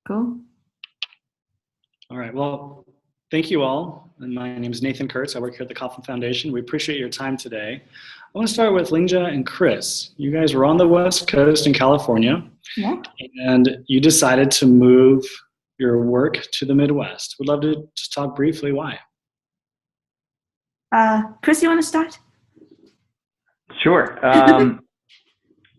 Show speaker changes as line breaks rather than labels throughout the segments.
Cool.
All right. Well, thank you all. And my name is Nathan Kurtz. I work here at the Kauffman Foundation. We appreciate your time today. I want to start with Lingja and Chris. You guys were on the West Coast in California,
Yeah.
and you decided to move your work to the Midwest. Would love to just talk briefly why.
Chris, you want to start?
Sure.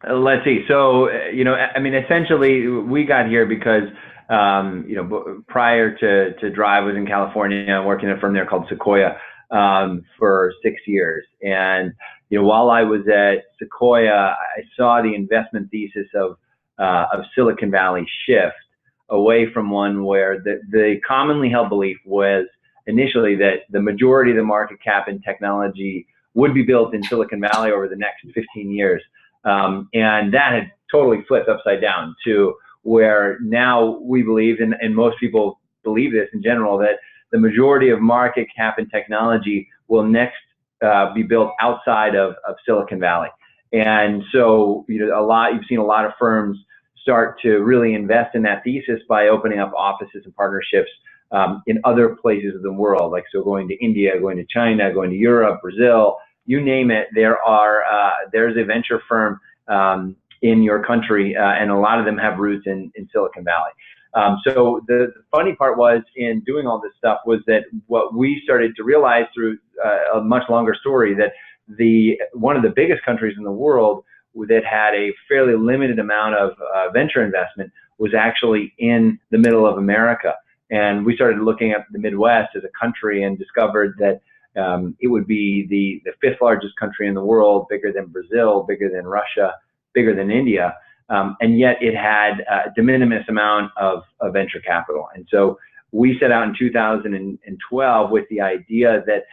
Let's see. So, essentially, we got here because, prior to Drive, I was in California working at a firm there called Sequoia for 6 years. And, while I was at Sequoia, I saw the investment thesis of Silicon Valley shift away from one where the commonly held belief was initially that the majority of the market cap in technology would be built in Silicon Valley over the next 15 years. And that had totally flipped upside down to where now we believe, and most people believe this in general, that the majority of market cap in technology will next be built outside of Silicon Valley. And so, you've seen a lot of firms start to really invest in that thesis by opening up offices and partnerships in other places of the world, like going to India, going to China, going to Europe, Brazil, you name it. There's a venture firm in your country, and a lot of them have roots in Silicon Valley. So the funny part was, in doing all this stuff, was that what we started to realize through a much longer story, that one of the biggest countries in the world that had a fairly limited amount of venture investment was actually in the middle of America. And we started looking at the Midwest as a country and discovered that it would be the fifth largest country in the world, bigger than Brazil, bigger than Russia, bigger than India. And yet it had a de minimis amount of venture capital. And so we set out in 2012 with the idea that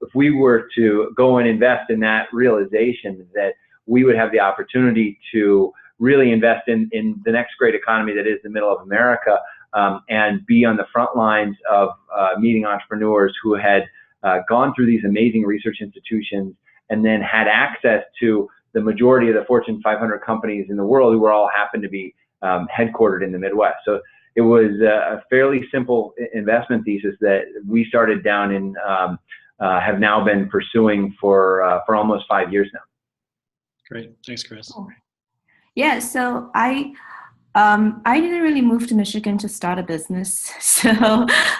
if we were to go and invest in that realization, that we would have the opportunity to really invest in the next great economy that is the middle of America, and be on the front lines of meeting entrepreneurs who had gone through these amazing research institutions and then had access to the majority of the Fortune 500 companies in the world, who all happened to be headquartered in the Midwest. So it was a fairly simple investment thesis that we started down and have now been pursuing for almost 5 years now.
Great. Thanks, Chris.
Yeah, so I didn't really move to Michigan to start a business. So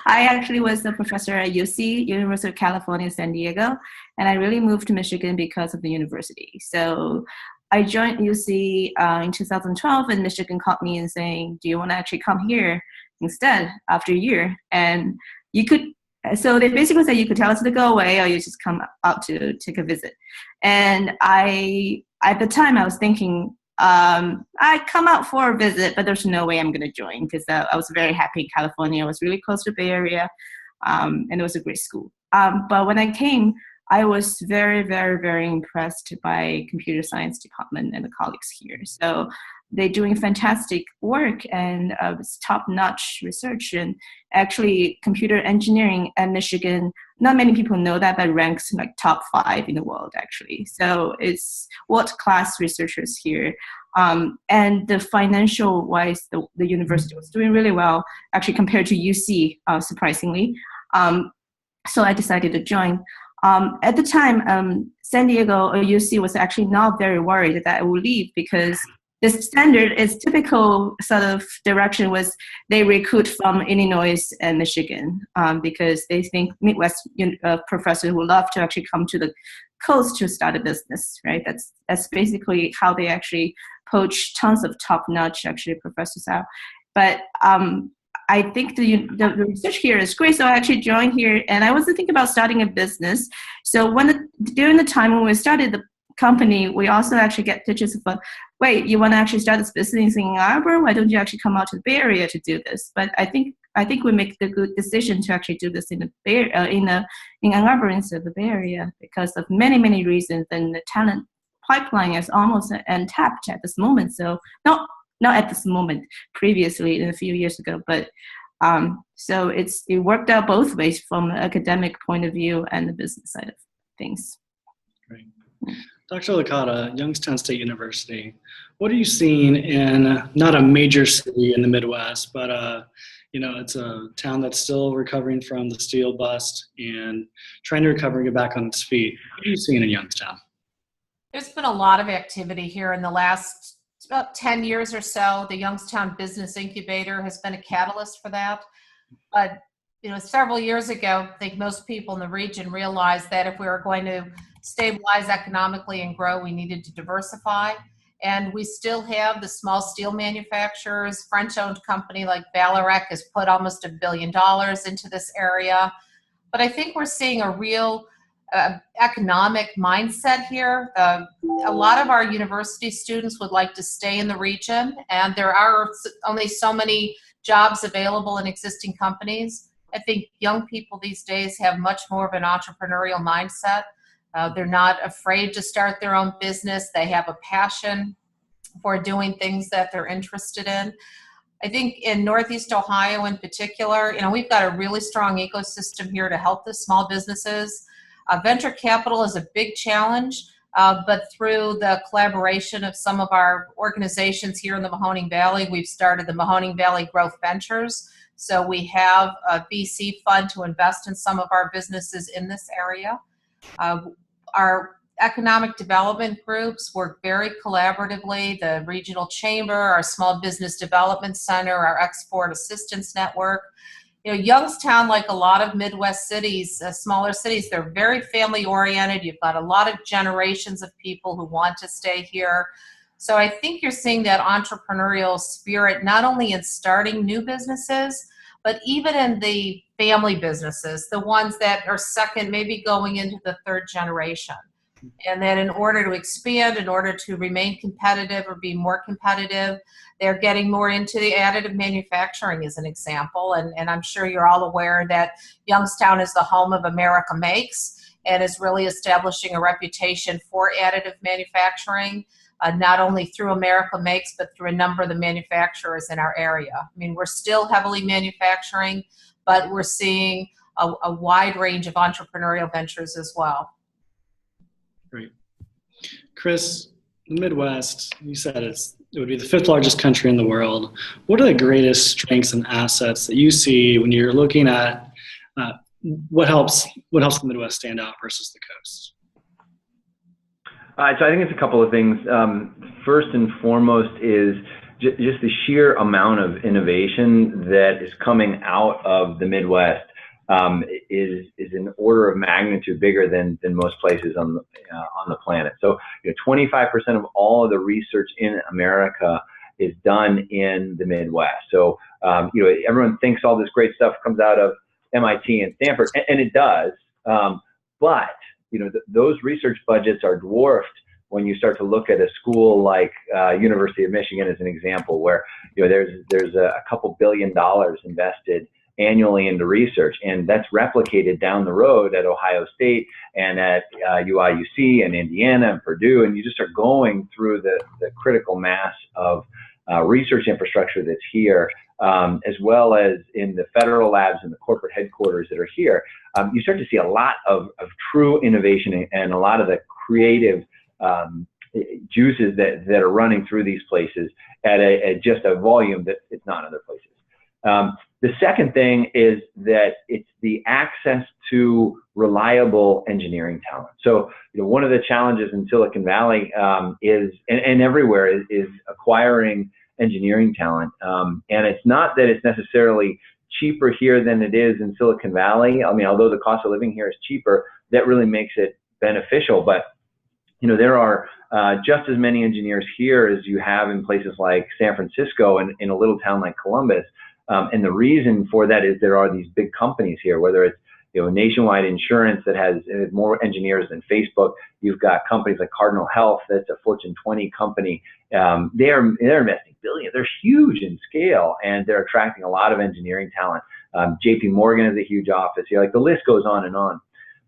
I actually was a professor at UC, University of California, San Diego, and I really moved to Michigan because of the university. So I joined UC in 2012, and Michigan called me and saying, do you want to actually come here instead after a year? And so they basically said you could tell us to go away, or you just come out to take a visit. And at the time I was thinking, I come out for a visit, but there's no way I'm going to join, because I was very happy in California. I was really close to the Bay Area, and it was a great school. But when I came, I was very, very, very impressed by computer science department and the colleagues here. So they're doing fantastic work, and it's top-notch research. And actually, computer engineering at Michigan, not many people know that, but ranks like top 5 in the world, actually. So it's world-class researchers here. And the financial-wise, the university was doing really well, actually, compared to UC, surprisingly. So I decided to join. At the time, San Diego or UC was actually not very worried that I would leave, because the standard is typical sort of direction was they recruit from Illinois and Michigan, because they think Midwest professors would love to actually come to the coast to start a business, right? That's basically how they actually poach tons of top-notch actually professors out. But I think the research here is great, so I actually joined here, and I wasn't thinking about starting a business. So during the time when we started the company, we also actually get pitches of, wait, you want to actually start this business in Ann Arbor? Why don't you actually come out to the Bay Area to do this? But I think we make the good decision to actually do this in Ann Arbor instead of the Bay Area, because of many, many reasons, and the talent pipeline is almost untapped at this moment. So not at this moment, previously, a few years ago, but so it worked out both ways, from an academic point of view and the business side of things.
Great. Dr. Licata, Youngstown State University, what are you seeing in not a major city in the Midwest, but it's a town that's still recovering from the steel bust and trying to recover and get back on its feet. What are you seeing in Youngstown?
There's been a lot of activity here in the last about 10 years or so. The Youngstown Business Incubator has been a catalyst for that. But several years ago, I think most people in the region realized that if we were going to stabilize economically and grow, we needed to diversify. And we still have the small steel manufacturers. French-owned company like Vallourec has put almost $1 billion into this area. But I think we're seeing a real economic mindset here. A lot of our university students would like to stay in the region, and there are only so many jobs available in existing companies. I think young people these days have much more of an entrepreneurial mindset. They're not afraid to start their own business. They have a passion for doing things that they're interested in. I think in Northeast Ohio in particular, we've got a really strong ecosystem here to help the small businesses. Venture capital is a big challenge, but through the collaboration of some of our organizations here in the Mahoning Valley, we've started the Mahoning Valley Growth Ventures. So we have a VC fund to invest in some of our businesses in this area. Our economic development groups work very collaboratively. The regional chamber, our small business development center, our export assistance network. Youngstown, like a lot of Midwest cities, smaller cities, they're very family oriented. You've got a lot of generations of people who want to stay here. So I think you're seeing that entrepreneurial spirit, not only in starting new businesses, but even in the family businesses, the ones that are second, maybe going into the third generation. And then in order to expand, in order to remain competitive or be more competitive, they're getting more into the additive manufacturing as an example. And I'm sure you're all aware that Youngstown is the home of America Makes and is really establishing a reputation for additive manufacturing, not only through America Makes, but through a number of the manufacturers in our area. I mean, we're still heavily manufacturing, but we're seeing a wide range of entrepreneurial ventures as well.
Great. Chris, the Midwest, you said it would be the 5th largest country in the world. What are the greatest strengths and assets that you see when you're looking at what helps the Midwest stand out versus the coast?
So I think it's a couple of things. First and foremost is just the sheer amount of innovation that is coming out of the Midwest is an order of magnitude bigger than most places on the planet. So 25% of all of the research in America is done in the Midwest. So everyone thinks all this great stuff comes out of MIT and Stanford, and it does. But those research budgets are dwarfed when you start to look at a school like University of Michigan as an example, where there's a couple $1 billion invested annually into research, and that's replicated down the road at Ohio State and at UIUC and Indiana and Purdue, and you just start going through the critical mass of research infrastructure that's here, as well as in the federal labs and the corporate headquarters that are here. You start to see a lot of true innovation and a lot of the creative juices that are running through these places at just a volume that it's not in other places. The second thing is that it's the access to reliable engineering talent. So, one of the challenges in Silicon Valley is, and everywhere, is acquiring engineering talent. And it's not that it's necessarily cheaper here than it is in Silicon Valley. I mean, although the cost of living here is cheaper, that really makes it beneficial. But there are just as many engineers here as you have in places like San Francisco and in a little town like Columbus. And the reason for that is there are these big companies here, whether it's Nationwide Insurance that has more engineers than Facebook. You've got companies like Cardinal Health, that's a Fortune 20 company. They're investing billions. They're huge in scale, and they're attracting a lot of engineering talent. JP Morgan has a huge office here. Like, the list goes on and on.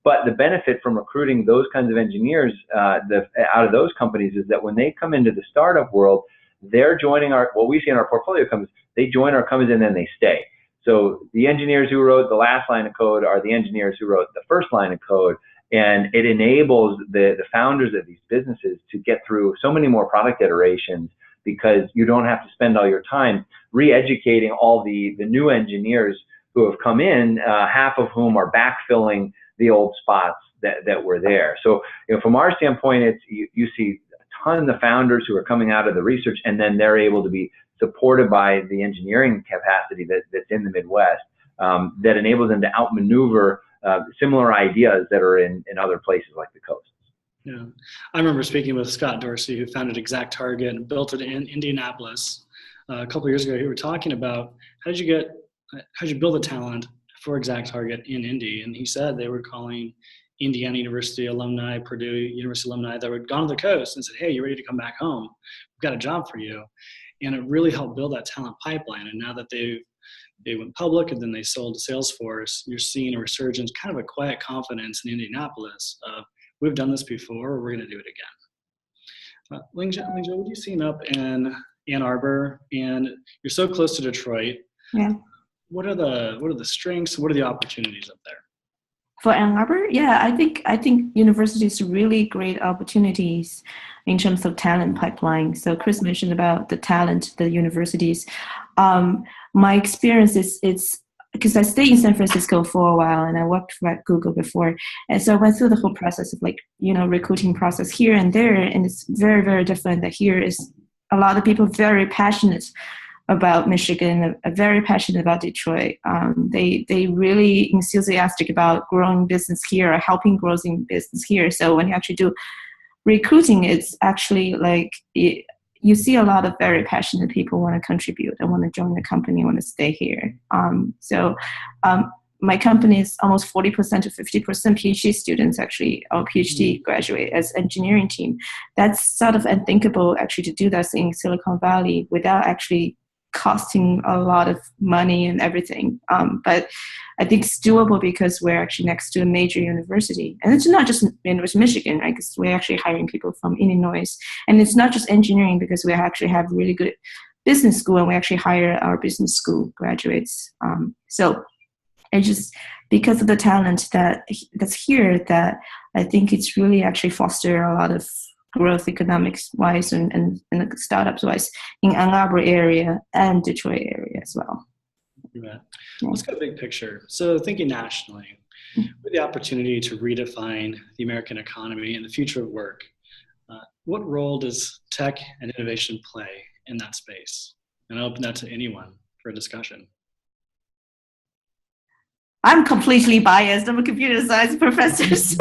But the benefit from recruiting those kinds of engineers out of those companies is that when they come into the startup world, they're joining what we see in our portfolio companies. They join our companies and then they stay. So the engineers who wrote the last line of code are the engineers who wrote the first line of code, And it enables the founders of these businesses to get through so many more product iterations, because you don't have to spend all your time re-educating all the new engineers who have come in, half of whom are backfilling the old spots that were there. So, from our standpoint, it's you see a ton of the founders who are coming out of the research, and then they're able to be supported by the engineering capacity that's in the Midwest, that enables them to outmaneuver similar ideas that are in other places like the coast.
Yeah, I remember speaking with Scott Dorsey, who founded ExactTarget and built it in Indianapolis a couple of years ago. We were talking about how did you build the talent for ExactTarget in Indy, and he said they were calling Indiana University alumni, Purdue University alumni that had gone to the coast and said, "Hey, you ready to come back home? We've got a job for you," and it really helped build that talent pipeline. And now that they went public and then they sold to Salesforce, you're seeing a resurgence, kind of a quiet confidence in Indianapolis of, we've done this before, we're going to do it again. Lingja, what are you seeing up in Ann Arbor? And you're so close to Detroit.
Yeah.
What are the strengths? What are the opportunities up there?
For Ann Arbor, yeah, I think universities really great opportunities in terms of talent pipeline. So Chris mentioned about the talent, the universities. My experience is it's because I stayed in San Francisco for a while and I worked at Google before, and so I went through the whole process of recruiting process here and there, and it's very, very different. That here is a lot of people very passionate about Michigan, very passionate about Detroit. They really enthusiastic about growing business here, or helping growing business here. So when you actually do recruiting, it's actually you see a lot of very passionate people want to contribute and want to join the company, want to stay here. My company is almost 40% to 50% PhD students actually, or PhD graduate as engineering team. That's sort of unthinkable actually to do that in Silicon Valley without actually costing a lot of money and everything. But I think it's doable because we're actually next to a major university. And it's not just University of Michigan, right? Because we're actually hiring people from Illinois. And it's not just engineering, because we actually have really good business school, and we actually hire our business school graduates. So it's just because of the talent that's here, that I think it's really actually foster a lot of growth economics wise and startups wise in Ann Arbor area and Detroit area as well.
Yeah. Let's get a big picture. So thinking nationally, with the opportunity to redefine the American economy and the future of work, what role does tech and innovation play in that space? And I'll open that to anyone for a discussion.
I'm completely biased. I'm a computer science professor, so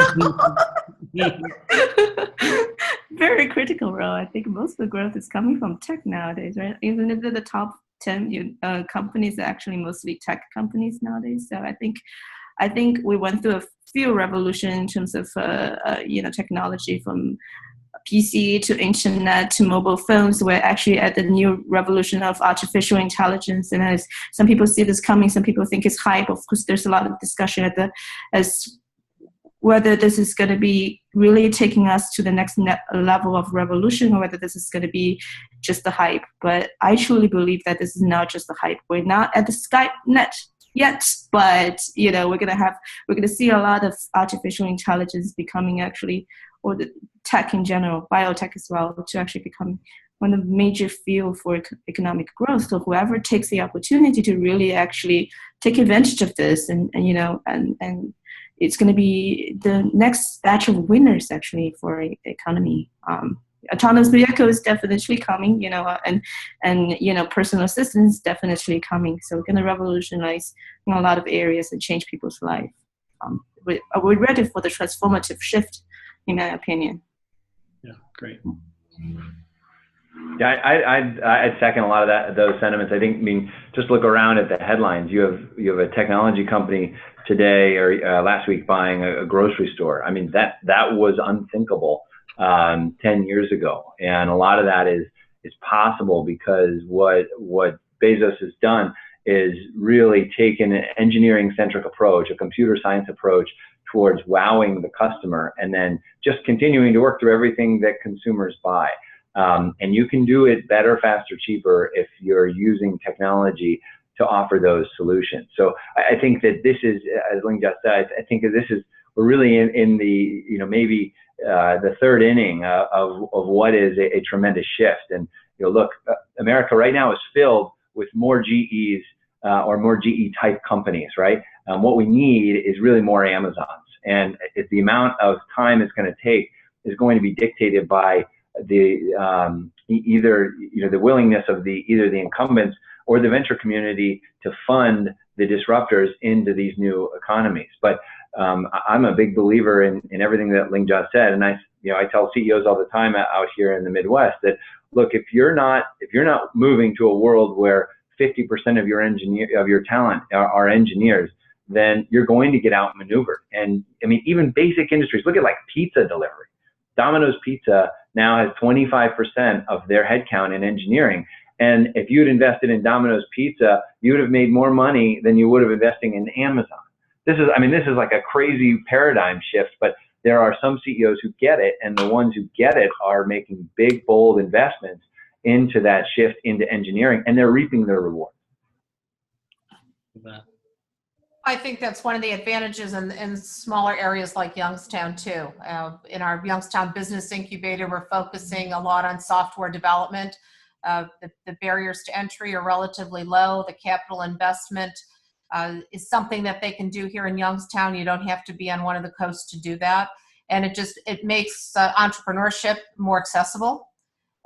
very critical role. I think most of the growth is coming from tech nowadays, right? Even if they're the top 10 companies, are actually mostly tech companies nowadays. So I think we went through a few revolutions in terms of technology, from PC to internet to mobile phones. We're actually at the new revolution of artificial intelligence, and as some people see this coming, some people think it's hype. Of course, there's a lot of discussion as whether this is going to be really taking us to the next level of revolution, or whether this is going to be just the hype. But I truly believe that this is not just the hype. We're not at the Skynet yet, but we're going to see a lot of artificial intelligence becoming actually, or the tech in general, biotech as well, to actually become one of the major field for economic growth. So whoever takes the opportunity to really actually take advantage of this, and it's going to be the next batch of winners actually for the economy. Autonomous vehicle is definitely coming, and personal assistance definitely coming. So we're going to revolutionize a lot of areas and change people's life. We're ready for the transformative shift, in my opinion.
Yeah, great.
Yeah, I'd second a lot of those sentiments. I think, just look around at the headlines. You have a technology company today or last week buying a grocery store. That was unthinkable 10 years ago, and a lot of that is possible because what Bezos has done is really taken an engineering-centric approach, a computer science approach towards wowing the customer, and then just continuing to work through everything that consumers buy. And you can do it better, faster, cheaper if you're using technology to offer those solutions. So I think that this is, as Ling just said, I think that this is we're really in the, maybe the third inning of what is a tremendous shift. And look, America right now is filled with more GEs or more GE type companies, right? What we need is really more Amazons, and the amount of time it's going to take is going to be dictated by the either the willingness of either the incumbents or the venture community to fund the disruptors into these new economies. But I'm a big believer in everything that Lingja said, and I tell CEOs all the time out here in the Midwest that, look, if you're not moving to a world where 50% of your talent are engineers, then you're going to get outmaneuvered. And I mean, even basic industries, look at like pizza delivery. Domino's Pizza now has 25% of their headcount in engineering. And if you had invested in Domino's Pizza, you would have made more money than you would have investing in Amazon. This is like a crazy paradigm shift, but there are some CEOs who get it, and the ones who get it are making big, bold investments into that shift into engineering, and they're reaping their rewards.
I think that's one of the advantages in smaller areas like Youngstown too. In our Youngstown Business Incubator, we're focusing a lot on software development. The barriers to entry are relatively low. The capital investment is something that they can do here in Youngstown. You don't have to be on one of the coasts to do that. And it makes entrepreneurship more accessible.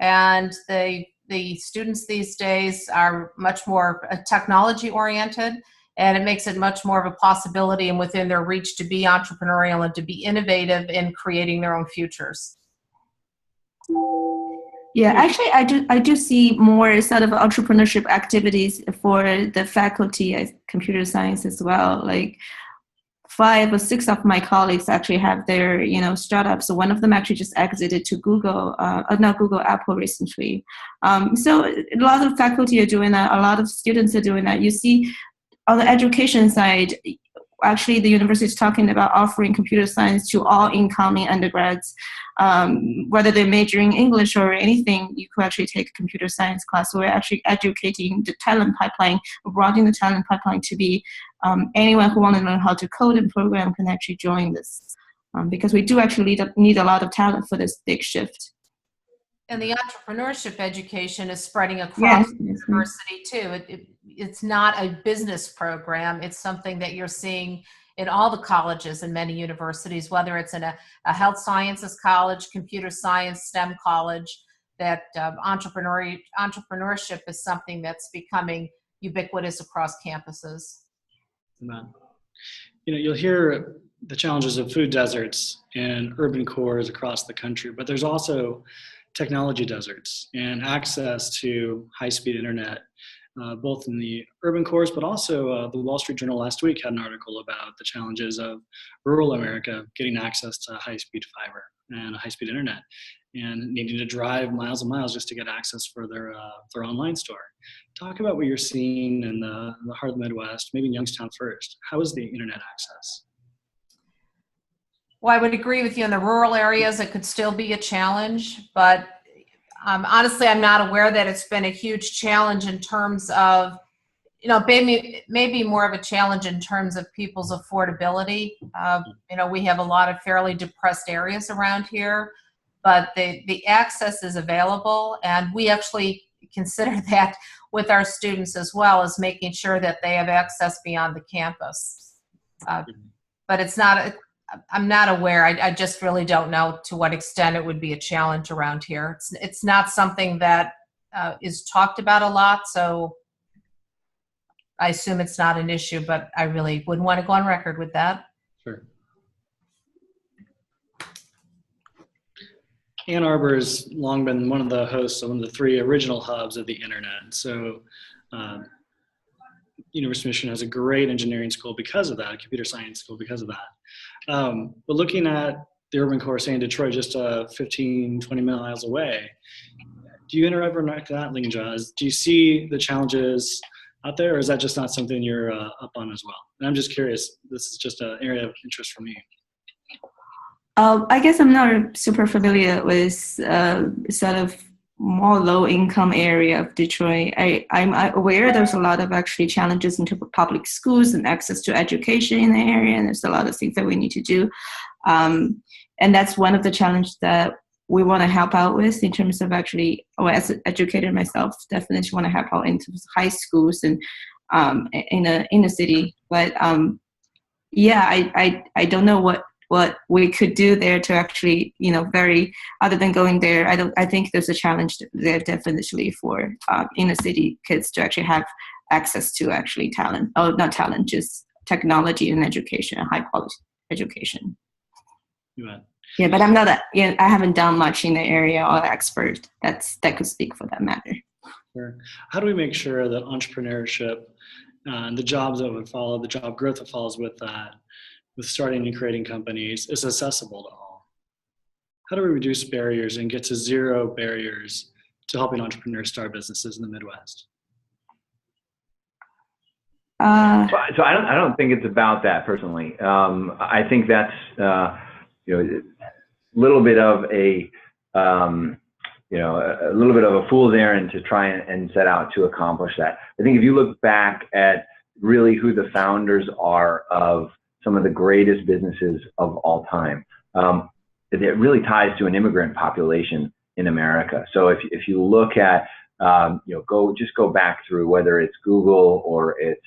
And the students these days are much more technology oriented, and it makes it much more of a possibility and within their reach to be entrepreneurial and to be innovative in creating their own futures.
Yeah, actually, I do see more sort of entrepreneurship activities for the faculty of computer science as well. Like 5 or 6 of my colleagues actually have their startups. So one of them actually just exited to Apple recently. So a lot of faculty are doing that. A lot of students are doing that. You see, on the education side, actually the university is talking about offering computer science to all incoming undergrads, whether they're majoring English or anything. You could actually take a computer science class. So we're actually educating the talent pipeline, broadening the talent pipeline to be anyone who wants to learn how to code and program can actually join this, because we do actually need a lot of talent for this big shift.
And the entrepreneurship education is spreading across the university too. It's not a business program. It's something that you're seeing in all the colleges and many universities, whether it's in a health sciences college, computer science, STEM college, that entrepreneurship is something that's becoming ubiquitous across campuses.
You'll hear the challenges of food deserts in urban cores across the country, but there's also technology deserts and access to high-speed internet, both in the urban cores, but also the Wall Street Journal last week had an article about the challenges of rural America getting access to high-speed fiber and high-speed internet, and needing to drive miles and miles just to get access for their online store. Talk about what you're seeing in the heart of the Midwest, maybe in Youngstown first. How is the internet access?
Well, I would agree with you. In the rural areas, it could still be a challenge, but honestly, I'm not aware that it's been a huge challenge in terms of, maybe more of a challenge in terms of people's affordability. We have a lot of fairly depressed areas around here, but the access is available, and we actually consider that with our students as well, as making sure that they have access beyond the campus. But it's not I'm not aware. I just really don't know to what extent it would be a challenge around here. It's not something that is talked about a lot, so I assume it's not an issue, but I really wouldn't want to go on record with that.
Sure. Ann Arbor has long been one of the hosts of one of the 3 original hubs of the internet. So University of Michigan has a great engineering school because of that, a computer science school because of that. But looking at the urban core, say in Detroit, just 15, 20 miles away, do you ever interact with that, Lingja? Do you see the challenges out there, or is that just not something you're up on as well? And I'm just curious, this is just an area of interest for me.
I guess I'm not super familiar with sort of more low income area of Detroit. I'm aware there's a lot of actually challenges into public schools and access to education in the area, and there's a lot of things that we need to do. And that's one of the challenges that we want to help out with in terms of actually, as an educator myself, definitely want to help out into high schools and in the city. But I don't know what we could do there to actually, other than going there. I think there's a challenge there definitely for inner city kids to actually have access to actually talent. Oh, not talent, just technology and education, high quality education. Yeah, but I'm not I haven't done much in the area or expert that could speak for that matter.
Sure. How do we make sure that entrepreneurship and the jobs that would follow, the job growth that follows with that, with starting and creating companies, is accessible to all? How do we reduce barriers and get to zero barriers to helping entrepreneurs start businesses in the Midwest?
So I don't think it's about that personally. I think that's a little bit of a little bit of a fool's errand to try and set out to accomplish that. I think if you look back at really who the founders are of some of the greatest businesses of all time, it really ties to an immigrant population in America. So if you look at go back through whether it's Google or it's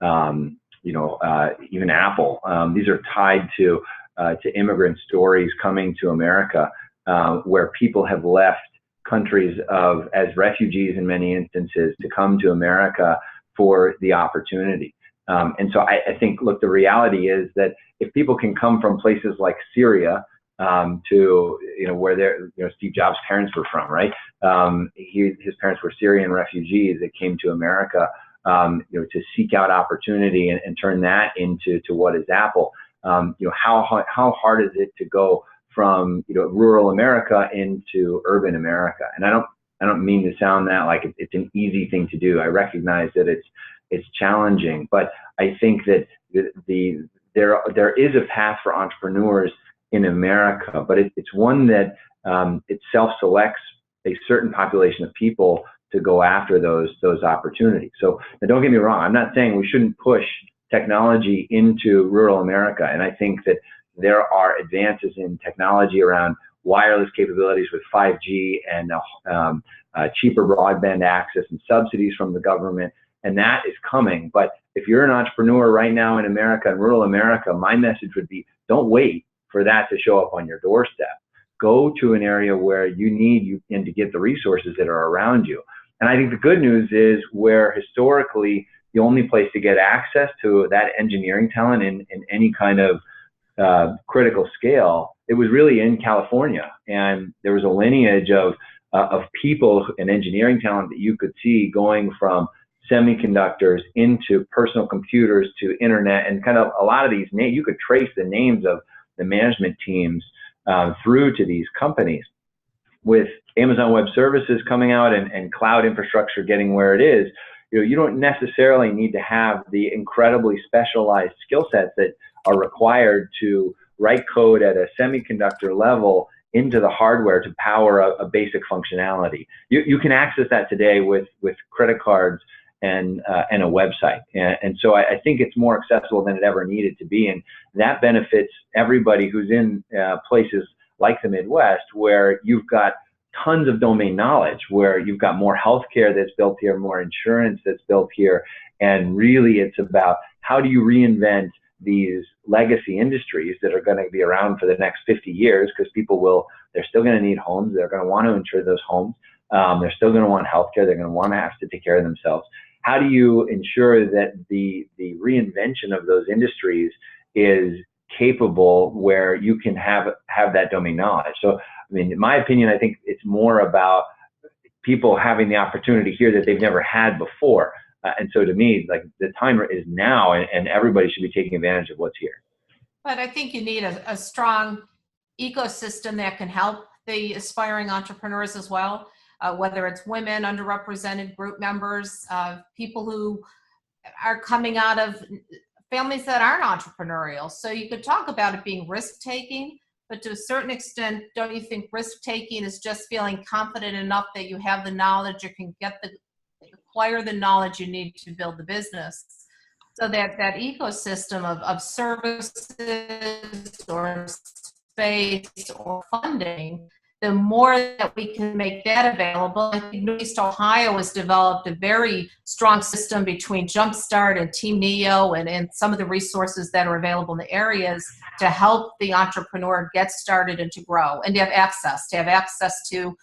even Apple, these are tied to immigrant stories coming to America, where people have left countries as refugees in many instances to come to America for the opportunity. And so I think, look, the reality is that if people can come from places like Syria to where Steve Jobs' parents were from, right? His parents were Syrian refugees that came to America to seek out opportunity and turn that into what is Apple. How hard is it to go from rural America into urban America? And I don't mean to sound that like it's an easy thing to do. I recognize that it's challenging, but I think that there is a path for entrepreneurs in America, but it's one that it self-selects a certain population of people to go after those opportunities. So now don't get me wrong, I'm not saying we shouldn't push technology into rural America, and I think that there are advances in technology around wireless capabilities with 5G and cheaper broadband access and subsidies from the government, and that is coming. But if you're an entrepreneur right now in America, in rural America, my message would be, don't wait for that to show up on your doorstep. Go to an area where you need and to get the resources that are around you. And I think the good news is where historically the only place to get access to that engineering talent in any kind of critical scale, it was really in California. And there was a lineage of people and engineering talent that you could see going from semiconductors into personal computers to internet, and kind of a lot of these names, you could trace the names of the management teams through to these companies. With Amazon Web Services coming out and cloud infrastructure getting where it is, you don't necessarily need to have the incredibly specialized skill sets that are required to write code at a semiconductor level into the hardware to power a basic functionality. You can access that today with credit cards and a website. And so I think it's more accessible than it ever needed to be. And that benefits everybody who's in places like the Midwest, where you've got tons of domain knowledge, where you've got more healthcare that's built here, more insurance that's built here. And really it's about how do you reinvent these legacy industries that are going to be around for the next 50 years, because they're still going to need homes. They're going to want to insure those homes. They're still going to want healthcare. They're going to want to have to take care of themselves. How do you ensure that the reinvention of those industries is capable where you can have that domain knowledge? So, I mean, in my opinion, I think it's more about people having the opportunity here that they've never had before. And so to me, like, the time is now, and everybody should be taking advantage of what's here.
But I think you need a strong ecosystem that can help the aspiring entrepreneurs as well, whether it's women, underrepresented group members, people who are coming out of families that aren't entrepreneurial. So you could talk about it being risk-taking, but to a certain extent, don't you think risk-taking is just feeling confident enough that you have the knowledge, you can acquire the knowledge you need to build the business? So that ecosystem of services or space or funding, the more that we can make that available. I think Northeast Ohio has developed a very strong system between Jumpstart and Team Neo and some of the resources that are available in the areas to help the entrepreneur get started and to grow and to have access to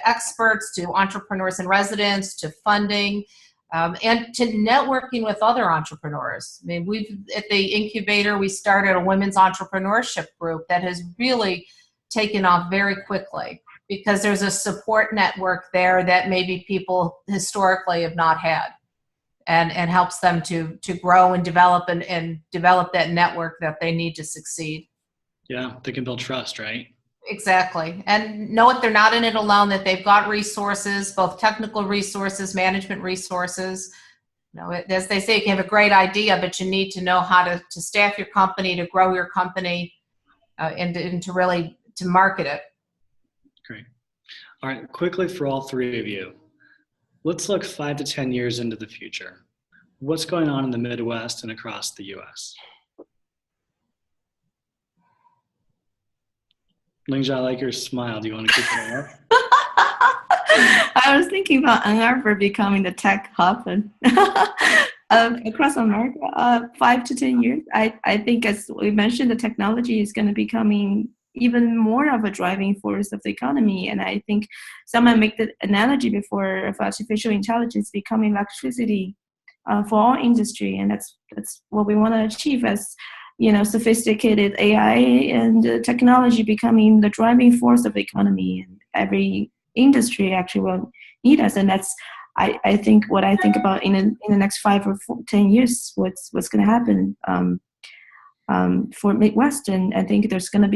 experts, to entrepreneurs in residence, to funding, and to networking with other entrepreneurs. I mean, at the incubator, we started a women's entrepreneurship group that has really taken off very quickly because there's a support network there that maybe people historically have not had, and helps them to grow and develop and develop that network that they need to succeed.
Yeah, they can build trust, right?
Exactly. And know that they're not in it alone, that they've got resources, both technical resources, management resources. You know, as they say, you can have a great idea, but you need to know how to staff your company, to grow your company, and to really to market it.
Great. All right, quickly for all three of you, let's look 5 to 10 years into the future. What's going on in the Midwest and across the U.S.? Lingja, I like your smile. Do you want to kick it off?
I was thinking about Ann Arbor becoming the tech hub and across America. 5 to 10 years, I think, as we mentioned, the technology is going to be becoming even more of a driving force of the economy. And I think someone made the analogy before of artificial intelligence becoming electricity for all industry, and that's what we want to achieve as sophisticated AI and technology becoming the driving force of the economy, and every industry actually will need us. And that's I think what I think about in the next 5 or 10 years, what's going to happen for Midwest. And I think there's going to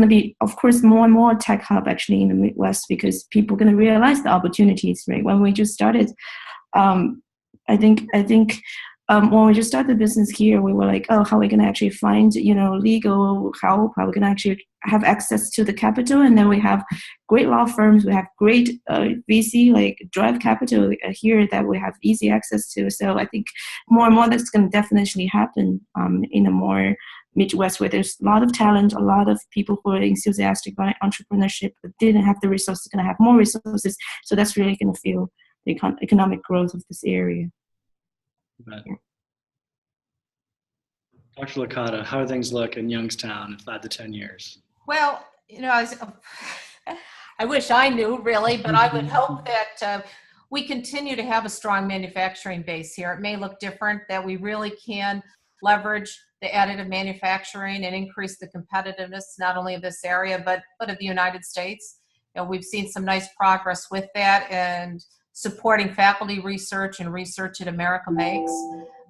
be, of course, more and more tech hub actually in the Midwest, because people are going to realize the opportunities. Right when we just started, I think when we just started the business here, we were like, oh, how are we going to actually find legal help? How are we going to actually have access to the capital? And then we have great law firms, we have great VC like drive capital here that we have easy access to. So I think more and more that's going to definitely happen in a more Midwest, where there's a lot of talent, a lot of people who are enthusiastic about entrepreneurship but didn't have the resources, going to have more resources. So that's really going to fuel the economic growth of this area.
Right. Dr. Licata, how do things look in Youngstown in 5 to 10 years?
Well, I wish I knew really, but I would hope that we continue to have a strong manufacturing base here. It may look different, that we really can leverage the additive manufacturing and increase the competitiveness not only of this area but of the United States. We've seen some nice progress with that and supporting faculty research and research that America makes.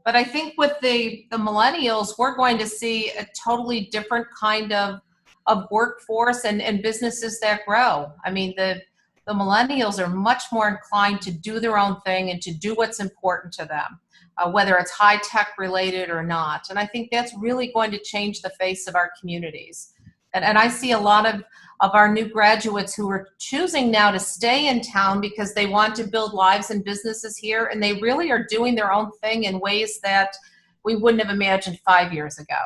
But I think with the millennials, we're going to see a totally different kind of workforce and businesses that grow. I mean, the millennials are much more inclined to do their own thing and to do what's important to them, whether it's high tech related or not. And I think that's really going to change the face of our communities. And I see a lot of our new graduates who are choosing now to stay in town because they want to build lives and businesses here, and they really are doing their own thing in ways that we wouldn't have imagined 5 years ago.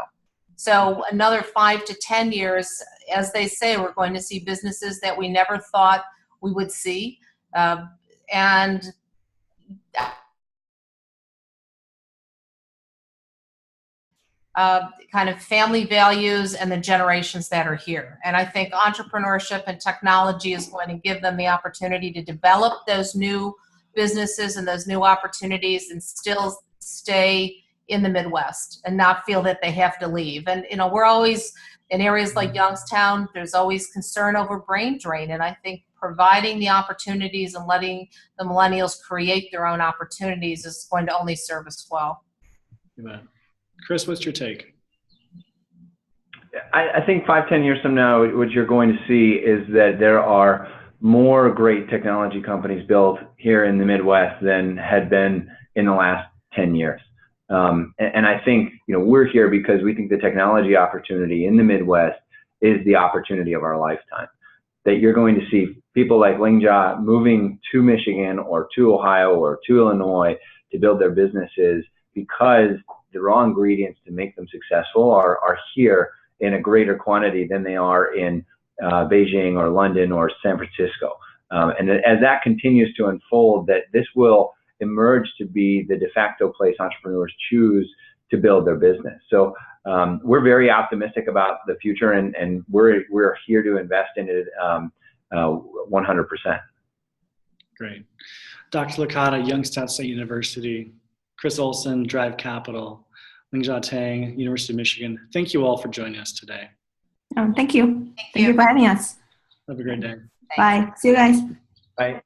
So another 5 to 10 years, as they say, we're going to see businesses that we never thought we would see. And kind of family values and the generations that are here. And I think entrepreneurship and technology is going to give them the opportunity to develop those new businesses and those new opportunities and still stay in the Midwest and not feel that they have to leave. And, we're always, in areas like Youngstown, there's always concern over brain drain. And I think providing the opportunities and letting the millennials create their own opportunities is going to only serve us well.
Amen. Chris, what's your take?
I think 5, 10 years from now, what you're going to see is that there are more great technology companies built here in the Midwest than had been in the last 10 years. And I think, we're here because we think the technology opportunity in the Midwest is the opportunity of our lifetime. That you're going to see people like Lingjia moving to Michigan or to Ohio or to Illinois to build their businesses because the raw ingredients to make them successful are here in a greater quantity than they are in Beijing or London or San Francisco. And as that continues to unfold, that this will emerge to be the de facto place entrepreneurs choose to build their business. So we're very optimistic about the future, and we're here to invest in it 100%.
Great. Dr. Licata, Youngstown State University, Chris Olson, Drive Capital, Lingjia Tang, University of Michigan. Thank you all for joining us today.
Thank you. Thank you for having us.
Have a great day.
Bye. See you guys.
Bye.